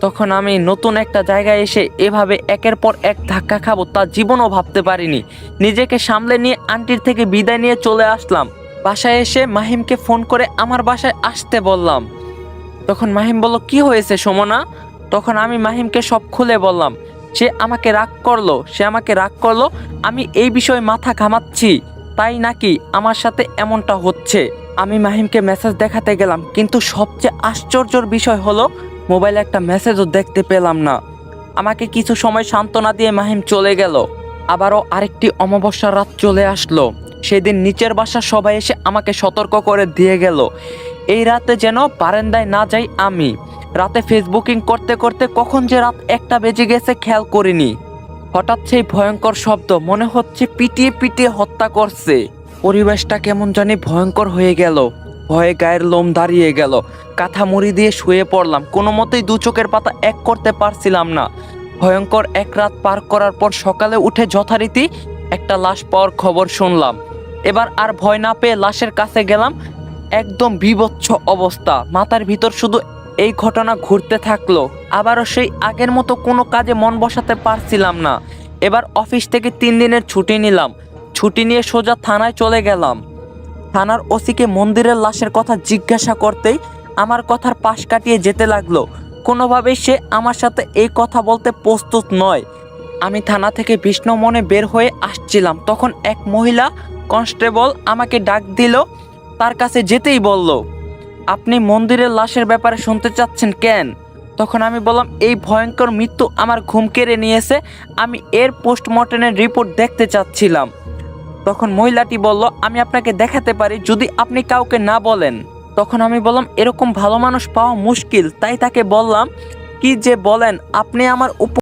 তখন আমি নতুন একটা জায়গায় এসে এভাবে একের পর এক ধাক্কা খাবো তা জীবনও ভাবতে পারিনি। নিজেকে সামলে নিয়ে আন্টির থেকে বিদায় নিয়ে চলে আসলাম। বাসায় এসে মাহিমকে ফোন করে আমার বাসায় আসতে বললাম। তখন মাহিম বলল, কি হয়েছে সুমনা? তখন আমি মাহিমকে সব খুলে বললাম। সে আমাকে রাগ করলো আমি এই বিষয়ে মাথা ঘামাচ্ছি, তাই নাকি আমার সাথে এমনটা হচ্ছে। আমি মাহিমকে মেসেজ দেখাতে গেলাম, কিন্তু সবচেয়ে আশ্চর্যের বিষয় হলো মোবাইলে একটা মেসেজও দেখতে পেলাম না। আমাকে কিছু সময় সান্ত্বনা দিয়ে মাহিম চলে গেল। আবারও আরেকটি অমাবস্যার রাত চলে আসলো। সেদিন নিচের বাসার সবাই এসে আমাকে সতর্ক করে দিয়ে গেল এই রাতে যেন বারান্দায় না যাই। আমি রাতে ফেসবুকিং করতে করতে কখন যে রাত 1টা বেজে গেছে খেয়াল করিনি। হঠাৎ সেই ভয়ঙ্কর শব্দ, মনে হচ্ছে পিটিয়ে পিটিয়ে হত্যা করছে। পরিবেশটা কেমন জানি ভয়ঙ্কর হয়ে গেল। ভয়ে গায়ের লোম দাঁড়িয়ে গেল। কাঁথা মুড়ি দিয়ে শুয়ে পড়লাম। কোনো মতেই দু চোখের পাতা এক করতে পারছিলাম না। ভয়ঙ্কর এক রাত পার করার পর সকালে উঠে যথারীতি একটা লাশ পাওয়ার খবর শুনলাম। এবার আর ভয় না পেয়ে লাশের কাছে গেলাম। একদম বীভৎস অবস্থা। মাথার ভিতর শুধু এই ঘটনা ঘুরতে থাকলো। আবারও সেই আগের মতো কোনো কাজে মন বসাতে পারছিলাম না। এবার অফিস থেকে 3 দিনের ছুটি নিলাম। ছুটি নিয়ে সোজা থানায় চলে গেলাম। থানার ওসিকে মন্দিরের লাশের কথা জিজ্ঞাসা করতেই আমার কথার পাশ কাটিয়ে যেতে লাগলো। কোনোভাবেই সে আমার সাথে এই কথা বলতে প্রস্তুত নয়। আমি থানা থেকে বিষণ্ণ মনে বের হয়ে আসছিলাম, তখন এক মহিলা কনস্টেবল আমাকে ডাক দিল। তার কাছে যেতেই বলল, আপনি মন্দিরের লাশের ব্যাপারে শুনতে চাচ্ছেন কেন? তখন আমি বললাম, এই ভয়ঙ্কর মৃত্যু আমার ঘুম কেড়ে নিয়েছে, আমি এর পোস্টমর্টমের রিপোর্ট দেখতে চাচ্ছিলাম। তখন মহিলাটি বলল, আমি আপনাকে দেখাতে পারি যদি আপনি কাউকে না বলেন। তখন আমি বললাম, এরকম ভালো মানুষ পাওয়া মুশকিল, তাই তাকে বললাম, কি যে বলেন, আপনি আমার